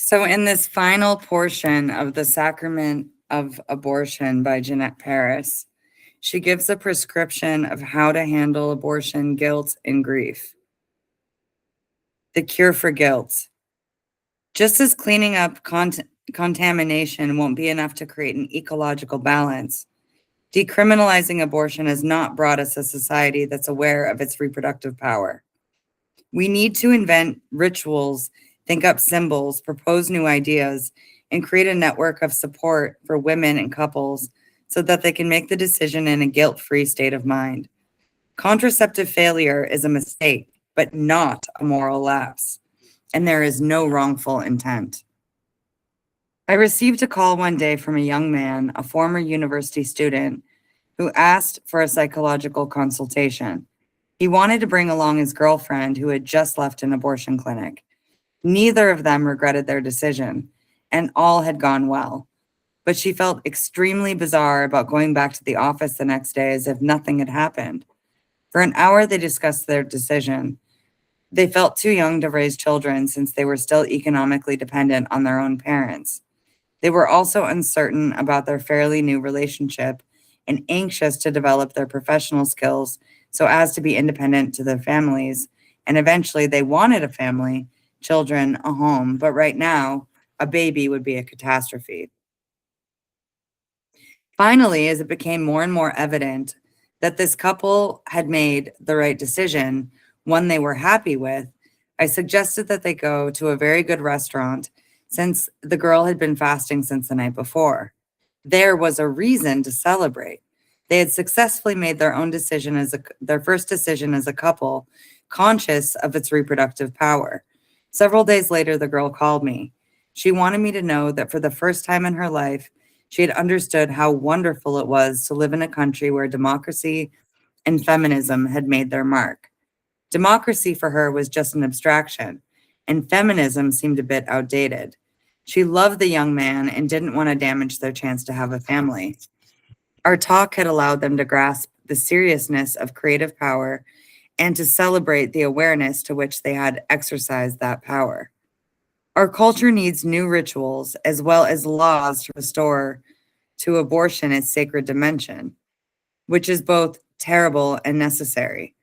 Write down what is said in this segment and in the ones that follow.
So, in this final portion of The Sacrament of Abortion by Ginette Paris, she gives a prescription of how to handle abortion guilt and grief. The cure for guilt. Just as cleaning up contamination won't be enough to create an ecological balance, decriminalizing abortion has not brought us a society that's aware of its reproductive power. We need to invent rituals, think up symbols, propose new ideas, and create a network of support for women and couples so that they can make the decision in a guilt-free state of mind. Contraceptive failure is a mistake, but not a moral lapse, and there is no wrongful intent. I received a call one day from a young man, a former university student, who asked for a psychological consultation. He wanted to bring along his girlfriend who had just left an abortion clinic. Neither of them regretted their decision, and all had gone well. But she felt extremely bizarre about going back to the office the next day as if nothing had happened. For an hour, they discussed their decision. They felt too young to raise children since they were still economically dependent on their own parents. They were also uncertain about their fairly new relationship and anxious to develop their professional skills so as to be independent to their families. And eventually they wanted a family, children, a home, but right now, a baby would be a catastrophe. Finally, as it became more and more evident that this couple had made the right decision, one they were happy with, I suggested that they go to a very good restaurant since the girl had been fasting since the night before. There was a reason to celebrate. They had successfully made their own decision their first decision as a couple, conscious of its reproductive power. Several days later, the girl called me. She wanted me to know that for the first time in her life, she had understood how wonderful it was to live in a country where democracy and feminism had made their mark. Democracy for her was just an abstraction, and feminism seemed a bit outdated. She loved the young man and didn't want to damage their chance to have a family. Our talk had allowed them to grasp the seriousness of creative power and to celebrate the awareness to which they had exercised that power. Our culture needs new rituals as well as laws to restore to abortion its sacred dimension, which is both terrible and necessary.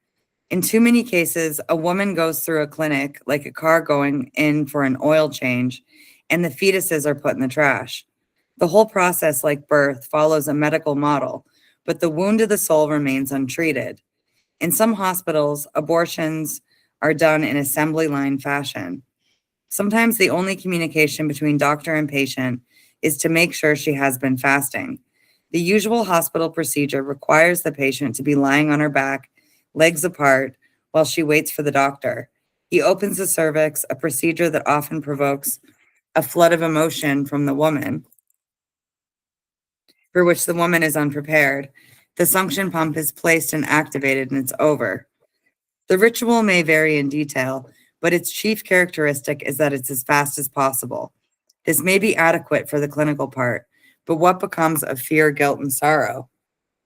In too many cases, a woman goes through a clinic like a car going in for an oil change, and the fetuses are put in the trash. The whole process, like birth, follows a medical model, but the wound of the soul remains untreated. In some hospitals, abortions are done in assembly line fashion. Sometimes the only communication between doctor and patient is to make sure she has been fasting. The usual hospital procedure requires the patient to be lying on her back, legs apart, while she waits for the doctor. He opens the cervix, a procedure that often provokes a flood of emotion from the woman, for which the woman is unprepared. The suction pump is placed and activated, and it's over. The ritual may vary in detail, but its chief characteristic is that it's as fast as possible. This may be adequate for the clinical part, but what becomes of fear, guilt, and sorrow?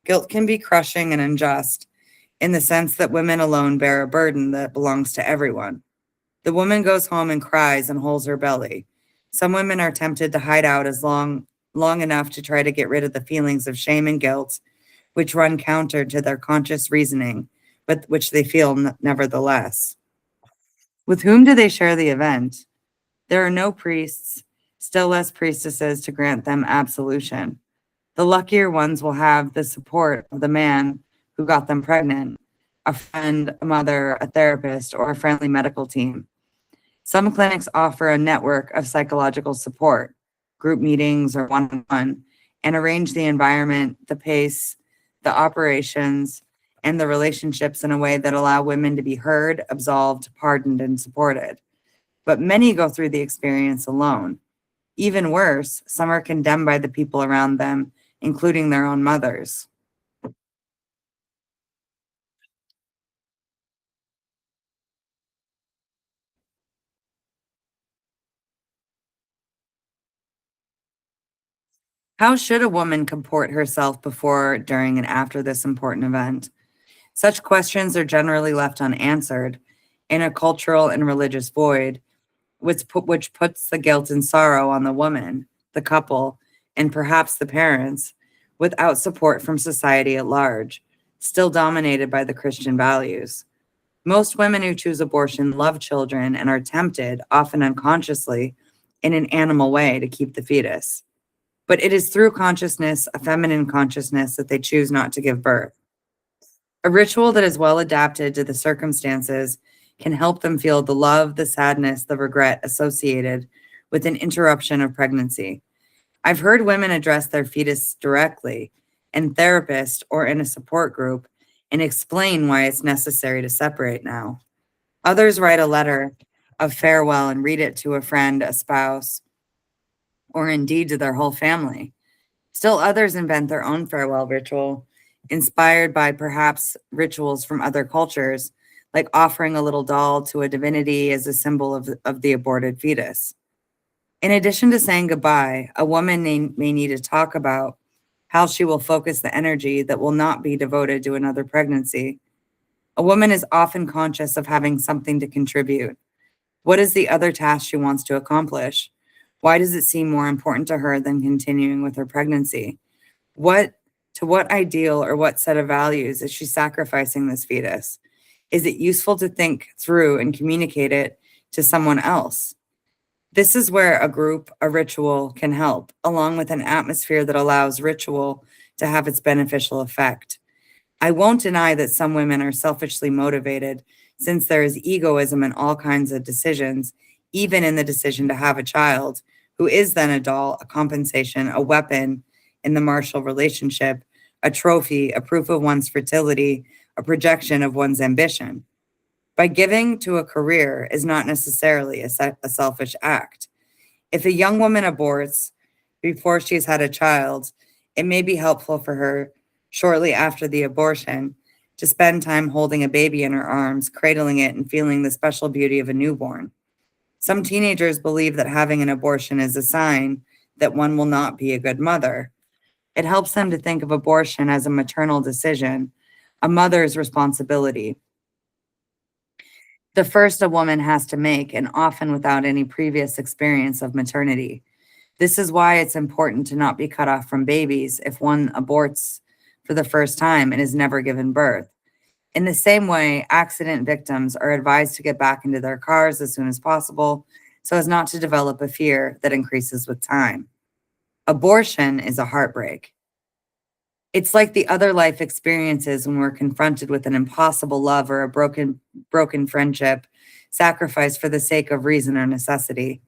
Guilt can be crushing and unjust in the sense that women alone bear a burden that belongs to everyone. The woman goes home and cries and holds her belly. Some women are tempted to hide out as long enough to try to get rid of the feelings of shame and guilt, which run counter to their conscious reasoning, but which they feel nevertheless. With whom do they share the event? There are no priests, still less priestesses to grant them absolution. The luckier ones will have the support of the man who got them pregnant, a friend, a mother, a therapist, or a friendly medical team. Some clinics offer a network of psychological support, group meetings or one-on-one, and arrange the environment, the pace, the operations, and the relationships in a way that allow women to be heard, absolved, pardoned, and supported. But many go through the experience alone. Even worse, some are condemned by the people around them, including their own mothers. How should a woman comport herself before, during, and after this important event? Such questions are generally left unanswered in a cultural and religious void, which puts the guilt and sorrow on the woman, the couple, and perhaps the parents, without support from society at large, still dominated by the Christian values. Most women who choose abortion love children and are tempted, often unconsciously, in an animal way to keep the fetus. But it is through consciousness, a feminine consciousness, that they choose not to give birth. A ritual that is well adapted to the circumstances can help them feel the love, the sadness, the regret associated with an interruption of pregnancy. I've heard women address their fetus directly in therapist or in a support group and explain why it's necessary to separate now. Others write a letter of farewell and read it to a friend, a spouse, or indeed to their whole family. Still others invent their own farewell ritual, inspired by perhaps rituals from other cultures, like offering a little doll to a divinity as a symbol of the aborted fetus. In addition to saying goodbye, a woman may need to talk about how she will focus the energy that will not be devoted to another pregnancy. A woman is often conscious of having something to contribute. What is the other task she wants to accomplish? Why does it seem more important to her than continuing with her pregnancy? To what ideal or what set of values is she sacrificing this fetus? Is it useful to think through and communicate it to someone else? This is where a group, a ritual can help, along with an atmosphere that allows ritual to have its beneficial effect. I won't deny that some women are selfishly motivated, since there is egoism in all kinds of decisions, even in the decision to have a child, who is then a doll, a compensation, a weapon in the martial relationship, a trophy, a proof of one's fertility, a projection of one's ambition. By giving to a career is not necessarily a selfish act. If a young woman aborts before she's had a child, it may be helpful for her shortly after the abortion to spend time holding a baby in her arms, cradling it, and feeling the special beauty of a newborn. Some teenagers believe that having an abortion is a sign that one will not be a good mother. It helps them to think of abortion as a maternal decision, a mother's responsibility. The first a woman has to make, and often without any previous experience of maternity. This is why it's important to not be cut off from babies if one aborts for the first time and is never given birth. In the same way, accident victims are advised to get back into their cars as soon as possible so as not to develop a fear that increases with time. Abortion is a heartbreak. It's like the other life experiences when we're confronted with an impossible love or a broken friendship, sacrificed for the sake of reason or necessity.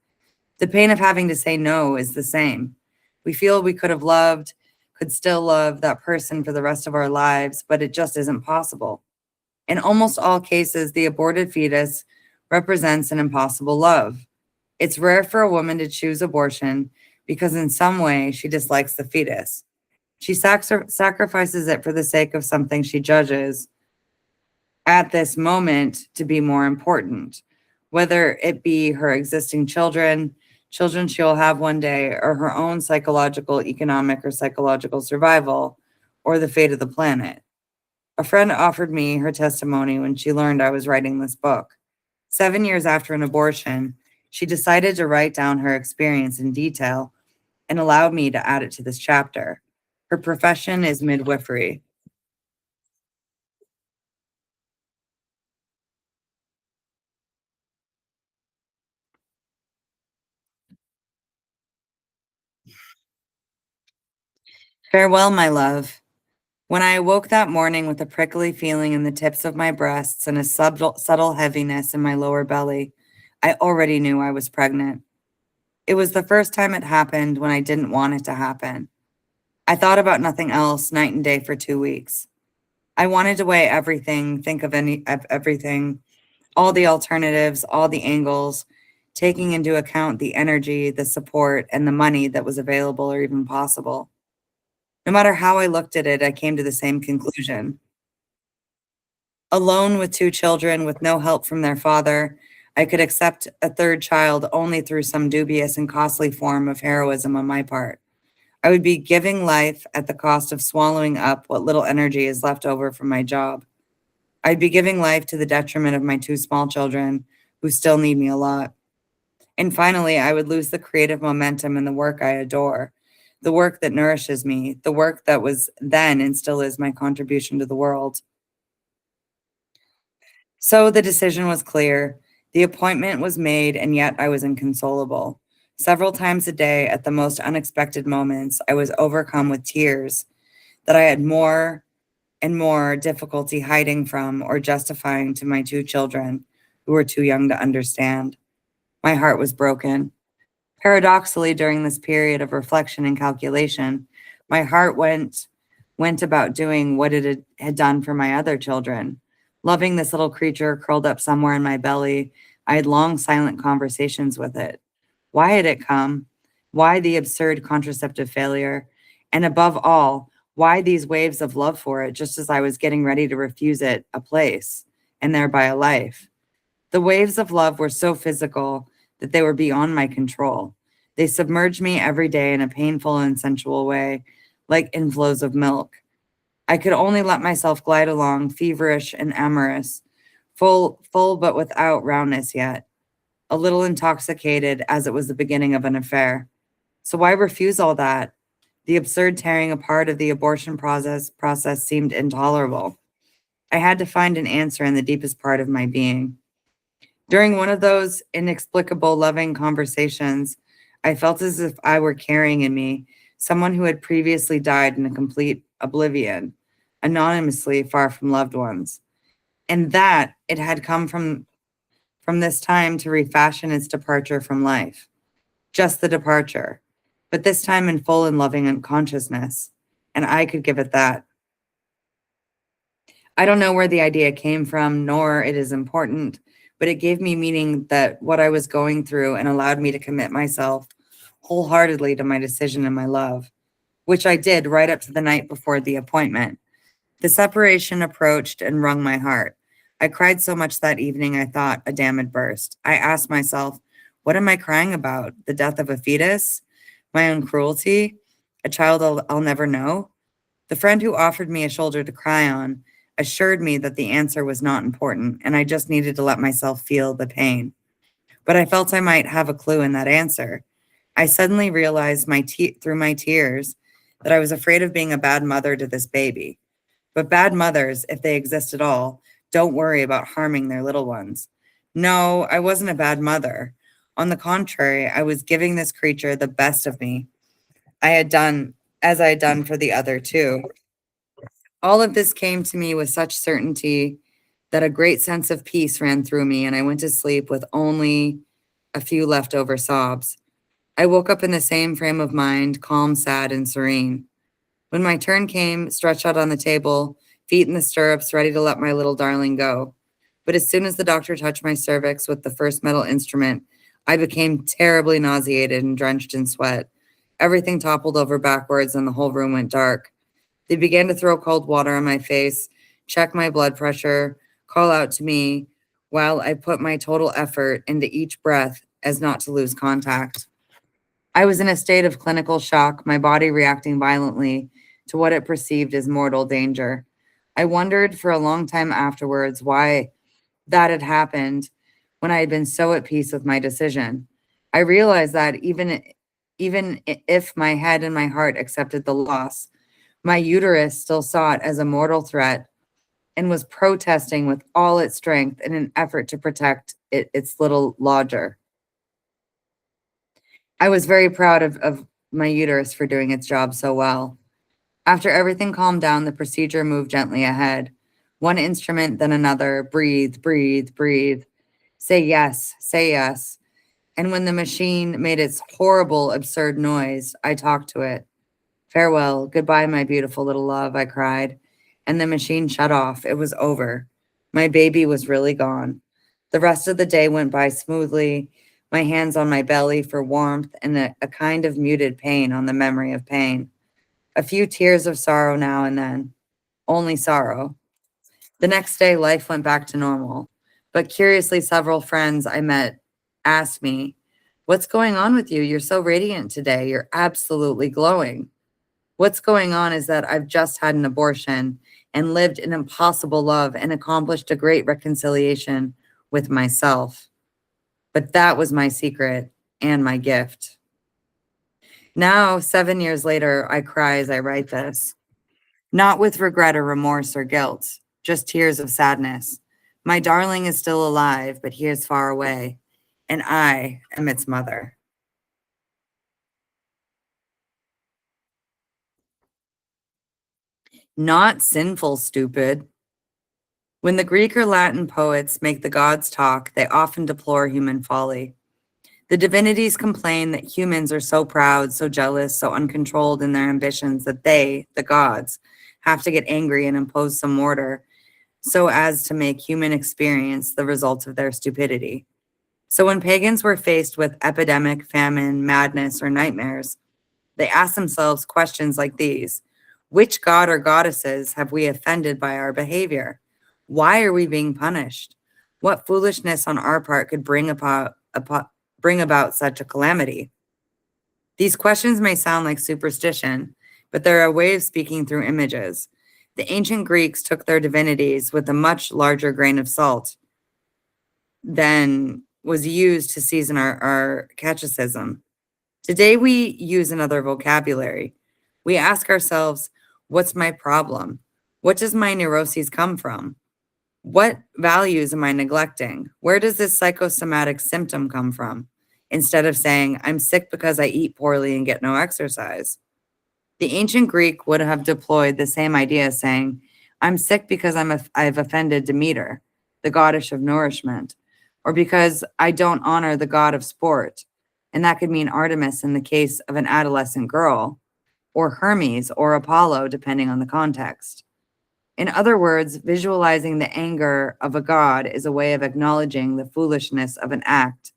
The pain of having to say no is the same. We feel we could still love that person for the rest of our lives, but it just isn't possible. In almost all cases, the aborted fetus represents an impossible love. It's rare for a woman to choose abortion because in some way she dislikes the fetus. She sacrifices it for the sake of something she judges at this moment to be more important, whether it be her existing children she'll have one day, or her own psychological, economic, or psychological survival, or the fate of the planet. A friend offered me her testimony when she learned I was writing this book. 7 years after an abortion, she decided to write down her experience in detail and allowed me to add it to this chapter. Her profession is midwifery. Farewell, my love. When I awoke that morning with a prickly feeling in the tips of my breasts and a subtle heaviness in my lower belly, I already knew I was pregnant. It was the first time it happened when I didn't want it to happen. I thought about nothing else night and day for 2 weeks. I wanted to weigh everything, think of everything, all the alternatives, all the angles, taking into account the energy, the support, and the money that was available or even possible. No matter how I looked at it, I came to the same conclusion. Alone with 2 children with no help from their father, I could accept a third child only through some dubious and costly form of heroism on my part. I would be giving life at the cost of swallowing up what little energy is left over from my job. I'd be giving life to the detriment of my 2 small children who still need me a lot. And finally, I would lose the creative momentum in the work I adore, the work that nourishes me, the work that was then and still is my contribution to the world. So the decision was clear. The appointment was made, and yet I was inconsolable. Several times a day, at the most unexpected moments, I was overcome with tears that I had more and more difficulty hiding from or justifying to my two children, who were too young to understand. My heart was broken. Paradoxically, during this period of reflection and calculation, my heart went about doing what it had done for my other children. Loving this little creature curled up somewhere in my belly, I had long silent conversations with it. Why had it come? Why the absurd contraceptive failure? And above all, why these waves of love for it just as I was getting ready to refuse it a place and thereby a life? The waves of love were so physical that they were beyond my control. They submerged me every day in a painful and sensual way, like inflows of milk. I could only let myself glide along, feverish and amorous, full but without roundness yet, a little intoxicated as it was the beginning of an affair. So why refuse all that? The absurd tearing apart of the abortion process seemed intolerable. I had to find an answer in the deepest part of my being. During one of those inexplicable loving conversations, I felt as if I were carrying in me someone who had previously died in a complete oblivion, anonymously far from loved ones, and that it had come from this time to refashion its departure from life. Just the departure, but this time in full and loving unconsciousness, and I could give it that. I don't know where the idea came from, nor it is important, but it gave me meaning that what I was going through and allowed me to commit myself wholeheartedly to my decision and my love, which I did right up to the night before the appointment. The separation approached and wrung my heart. I cried so much that evening I thought a dam had burst. I asked myself, what am I crying about? The death of a fetus? My own cruelty? A child I'll never know? The friend who offered me a shoulder to cry on assured me that the answer was not important and I just needed to let myself feel the pain. But I felt I might have a clue in that answer. I suddenly realized through my tears that I was afraid of being a bad mother to this baby. But bad mothers, if they exist at all, don't worry about harming their little ones. No, I wasn't a bad mother. On the contrary, I was giving this creature the best of me. I had done as I had done for the other two. All of this came to me with such certainty that a great sense of peace ran through me, and I went to sleep with only a few leftover sobs. I woke up in the same frame of mind, calm, sad, and serene. When my turn came, stretched out on the table, feet in the stirrups, ready to let my little darling go. But as soon as the doctor touched my cervix with the first metal instrument, I became terribly nauseated and drenched in sweat. Everything toppled over backwards, and the whole room went dark. They began to throw cold water on my face, check my blood pressure, call out to me, while I put my total effort into each breath as not to lose contact. I was in a state of clinical shock, my body reacting violently to what it perceived as mortal danger. I wondered for a long time afterwards why that had happened when I had been so at peace with my decision. I realized that even if my head and my heart accepted the loss, my uterus still saw it as a mortal threat and was protesting with all its strength in an effort to protect its little lodger. I was very proud of my uterus for doing its job so well. After everything calmed down, the procedure moved gently ahead. One instrument, then another. Breathe, breathe, breathe. Say yes, say yes. And when the machine made its horrible, absurd noise, I talked to it. Farewell, goodbye, my beautiful little love, I cried. And the machine shut off. It was over. My baby was really gone. The rest of the day went by smoothly, my hands on my belly for warmth and a kind of muted pain on the memory of pain. A few tears of sorrow now and then. Only sorrow. The next day, life went back to normal. But curiously, several friends I met asked me, what's going on with you? You're so radiant today. You're absolutely glowing. What's going on is that I've just had an abortion and lived an impossible love and accomplished a great reconciliation with myself. But that was my secret and my gift. Now, 7 years later, I cry as I write this, not with regret or remorse or guilt, just tears of sadness. My darling is still alive, but he is far away, and I am its mother. Not sinful, stupid. When the Greek or Latin poets make the gods talk, they often deplore human folly. The divinities complain that humans are so proud, so jealous, so uncontrolled in their ambitions that they, the gods, have to get angry and impose some order so as to make human experience the results of their stupidity. So when pagans were faced with epidemic, famine, madness, or nightmares, they asked themselves questions like these: which god or goddesses have we offended by our behavior? Why are we being punished? What foolishness on our part could bring about such a calamity? These questions may sound like superstition, but they're a way of speaking through images. The ancient Greeks took their divinities with a much larger grain of salt than was used to season our catechism. Today, we use another vocabulary. We ask ourselves, what's my problem? What does my neuroses come from? What values am I neglecting? Where does this psychosomatic symptom come from? Instead of saying, I'm sick because I eat poorly and get no exercise. The ancient Greek would have deployed the same idea, saying, I'm sick because I've offended Demeter, the goddess of nourishment, or because I don't honor the god of sport. And that could mean Artemis in the case of an adolescent girl, or Hermes or Apollo, depending on the context. In other words, visualizing the anger of a god is a way of acknowledging the foolishness of an act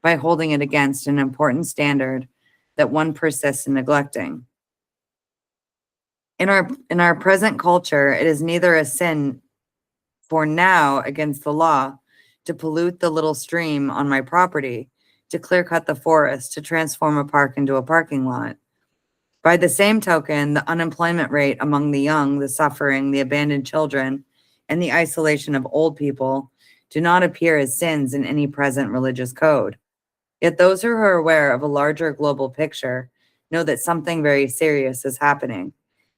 by holding it against an important standard that one persists in neglecting. In our present culture, it is neither a sin for now against the law to pollute the little stream on my property, to clear cut the forest, to transform a park into a parking lot. By the same token, the unemployment rate among the young, the suffering, the abandoned children, and the isolation of old people do not appear as sins in any present religious code. Yet those who are aware of a larger global picture know that something very serious is happening.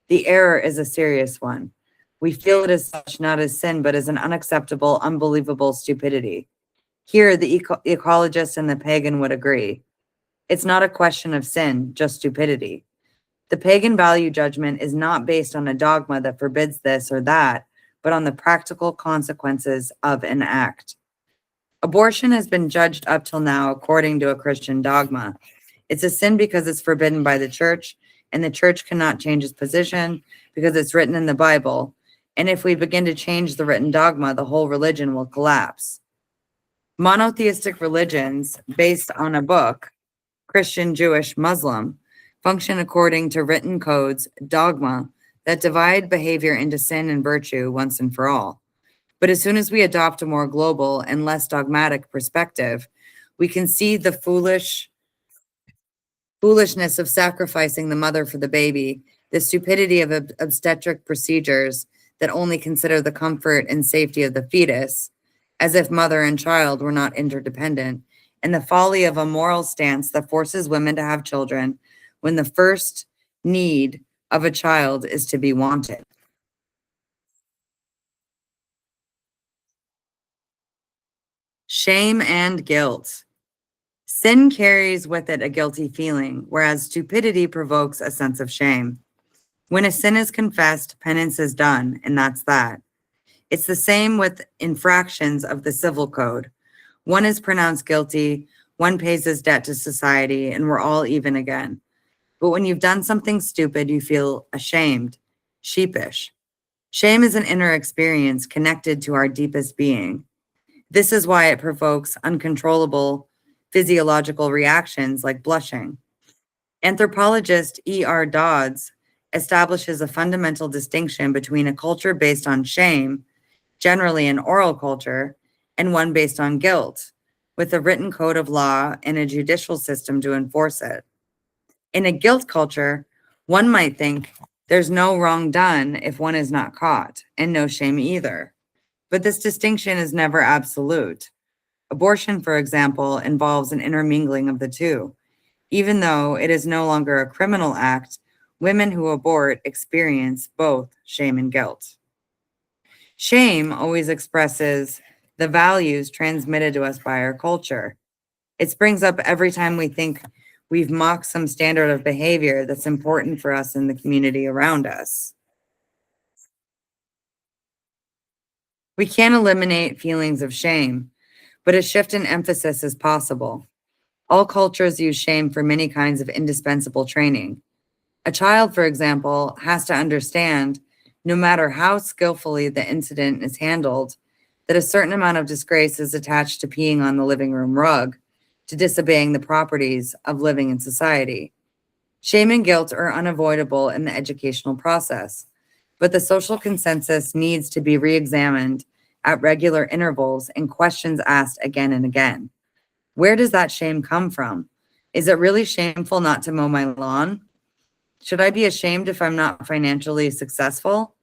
The error is a serious one. We feel it as such, not as sin, but as an unacceptable, unbelievable stupidity. Here, the ecologist and the pagan would agree. It's not a question of sin, just stupidity. The pagan value judgment is not based on a dogma that forbids this or that, but on the practical consequences of an act. Abortion has been judged up till now according to a Christian dogma. It's a sin because it's forbidden by the church, and the church cannot change its position because it's written in the Bible. And if we begin to change the written dogma, the whole religion will collapse. Monotheistic religions based on a book, Christian, Jewish, Muslim, function according to written codes, dogma, that divide behavior into sin and virtue once and for all. But as soon as we adopt a more global and less dogmatic perspective, we can see the foolishness of sacrificing the mother for the baby, the stupidity of obstetric procedures that only consider the comfort and safety of the fetus, as if mother and child were not interdependent, and the folly of a moral stance that forces women to have children when the first need of a child is to be wanted. Shame and guilt. Sin carries with it a guilty feeling, whereas stupidity provokes a sense of shame. When a sin is confessed, penance is done, and that's that. It's the same with infractions of the civil code. One is pronounced guilty, one pays his debt to society, and we're all even again. But when you've done something stupid, you feel ashamed, sheepish. Shame is an inner experience connected to our deepest being. This is why it provokes uncontrollable physiological reactions like blushing. Anthropologist E.R. Dodds establishes a fundamental distinction between a culture based on shame, generally an oral culture, and one based on guilt, with a written code of law and a judicial system to enforce it. In a guilt culture, one might think there's no wrong done if one is not caught, and no shame either. But this distinction is never absolute. Abortion, for example, involves an intermingling of the two. Even though it is no longer a criminal act, women who abort experience both shame and guilt. Shame always expresses the values transmitted to us by our culture. It springs up every time we think we've mocked some standard of behavior that's important for us in the community around us. We can't eliminate feelings of shame, but a shift in emphasis is possible. All cultures use shame for many kinds of indispensable training. A child, for example, has to understand, no matter how skillfully the incident is handled, that a certain amount of disgrace is attached to peeing on the living room rug, to disobeying the properties of living in society. Shame and guilt are unavoidable in the educational process, but the social consensus needs to be re-examined at regular intervals and questions asked again and again. Where does that shame come from? Is it really shameful not to mow my lawn? Should I be ashamed if I'm not financially successful?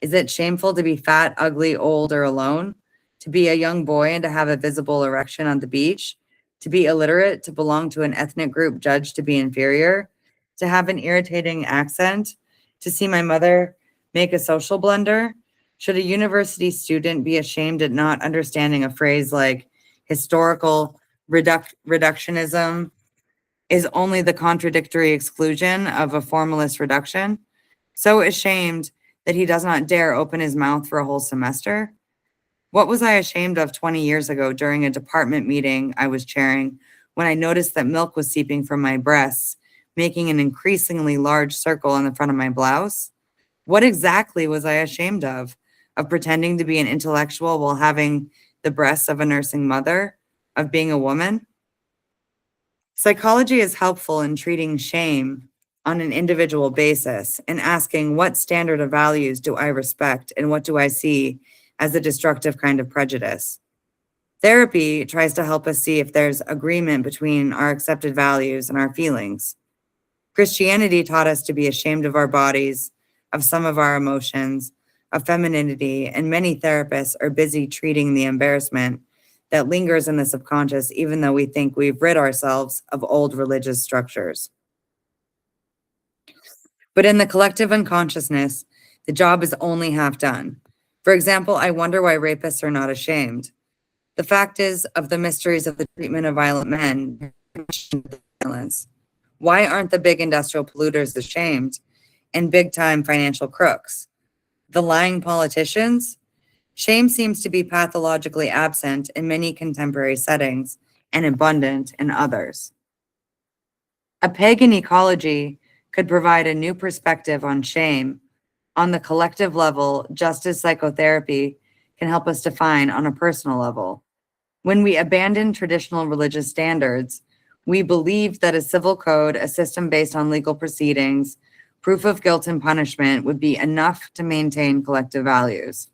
Is it shameful to be fat, ugly, old, or alone? To be a young boy and to have a visible erection on the beach? To be illiterate, to belong to an ethnic group judged to be inferior? To have an irritating accent? To see my mother make a social blunder? Should a university student be ashamed at not understanding a phrase like historical reductionism is only the contradictory exclusion of a formalist reduction? So ashamed that he does not dare open his mouth for a whole semester? What was I ashamed of 20 years ago during a department meeting I was chairing when I noticed that milk was seeping from my breasts, making an increasingly large circle on the front of my blouse? What exactly was I ashamed of? Of pretending to be an intellectual while having the breasts of a nursing mother? Of being a woman? Psychology is helpful in treating shame on an individual basis and asking, what standard of values do I respect and what do I see as a destructive kind of prejudice? Therapy tries to help us see if there's agreement between our accepted values and our feelings. Christianity taught us to be ashamed of our bodies, of some of our emotions, of femininity, and many therapists are busy treating the embarrassment that lingers in the subconscious, even though we think we've rid ourselves of old religious structures. But in the collective unconsciousness, the job is only half done. For example, I wonder why rapists are not ashamed. The fact is, of the mysteries of the treatment of violent men, violence. Why aren't the big industrial polluters ashamed and big time financial crooks? The lying politicians? Shame seems to be pathologically absent in many contemporary settings and abundant in others. A pagan ecology could provide a new perspective on shame on the collective level, just as psychotherapy can help us define on a personal level. When we abandon traditional religious standards, we believed that a civil code, a system based on legal proceedings, proof of guilt and punishment would be enough to maintain collective values.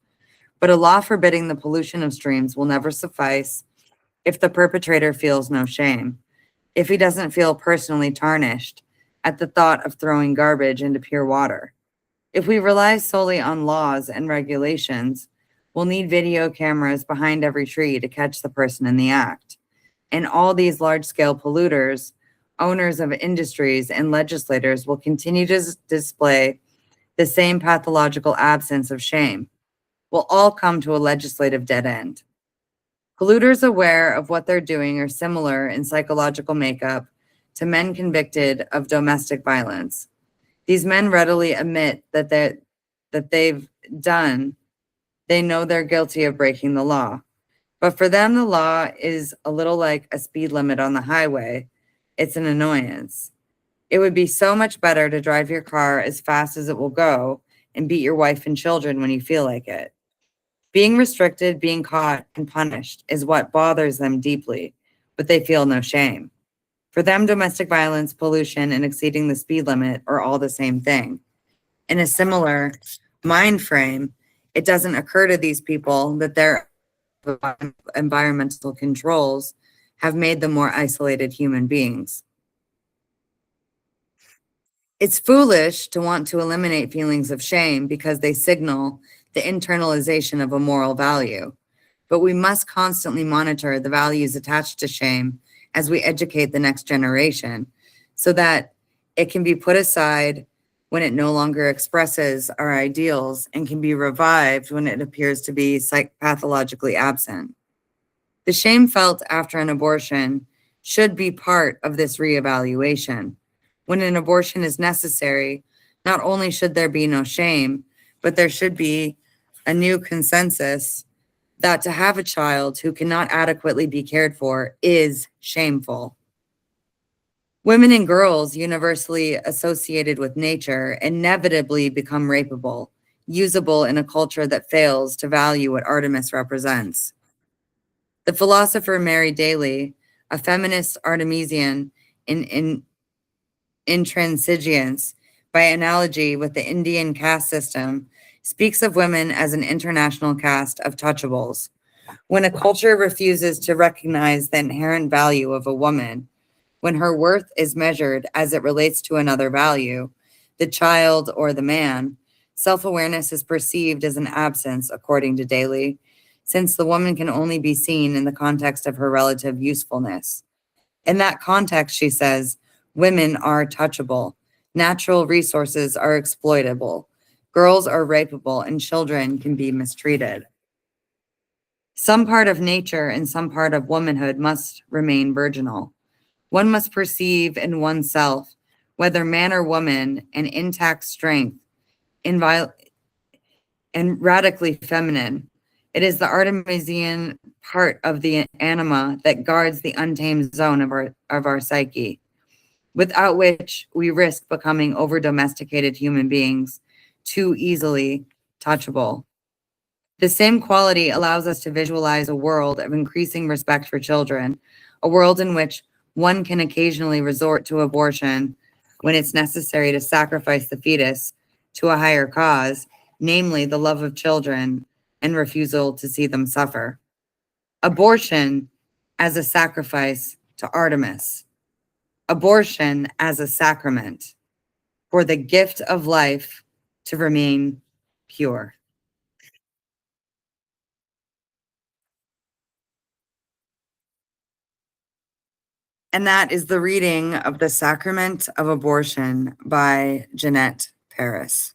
But a law forbidding the pollution of streams will never suffice if the perpetrator feels no shame, if he doesn't feel personally tarnished at the thought of throwing garbage into pure water. If we rely solely on laws and regulations, we'll need video cameras behind every tree to catch the person in the act. And all these large-scale polluters, owners of industries, and legislators will continue to display the same pathological absence of shame. Will all come to a legislative dead end. Polluters aware of what they're doing are similar in psychological makeup to men convicted of domestic violence. These men readily admit that they've done, they know they're guilty of breaking the law. But for them, the law is a little like a speed limit on the highway. It's an annoyance. It would be so much better to drive your car as fast as it will go and beat your wife and children when you feel like it. Being restricted, being caught, and punished is what bothers them deeply, but they feel no shame. For them, domestic violence, pollution, and exceeding the speed limit are all the same thing. In a similar mind frame, it doesn't occur to these people that their environmental controls have made them more isolated human beings. It's foolish to want to eliminate feelings of shame because they signal the internalization of a moral value. but we must constantly monitor the values attached to shame as we educate the next generation so that it can be put aside when it no longer expresses our ideals and can be revived when it appears to be pathologically absent. The shame felt after an abortion should be part of this reevaluation. When an abortion is necessary, not only should there be no shame, but there should be a new consensus that to have a child who cannot adequately be cared for is shameful. Women and girls universally associated with nature inevitably become rapeable, usable in a culture that fails to value what Artemis represents. The philosopher Mary Daly, a feminist Artemisian in intransigence, by analogy with the Indian caste system, speaks of women as an international caste of touchables. When a culture refuses to recognize the inherent value of a woman, when her worth is measured as it relates to another value, the child or the man, self-awareness is perceived as an absence, according to Daly, since the woman can only be seen in the context of her relative usefulness. In that context, she says, women are touchable, natural resources are exploitable, girls are rapeable, and children can be mistreated. Some part of nature and some part of womanhood must remain virginal. One must perceive in oneself, whether man or woman, an intact strength, and radically feminine. It is the Artemisian part of the anima that guards the untamed zone of our psyche, without which we risk becoming over-domesticated human beings, too easily touchable. The same quality allows us to visualize a world of increasing respect for children, a world in which one can occasionally resort to abortion when it's necessary to sacrifice the fetus to a higher cause, namely the love of children and refusal to see them suffer. Abortion as a sacrifice to Artemis. Abortion as a sacrament for the gift of life to remain pure. And that is the reading of The Sacrament of Abortion by Ginette Paris.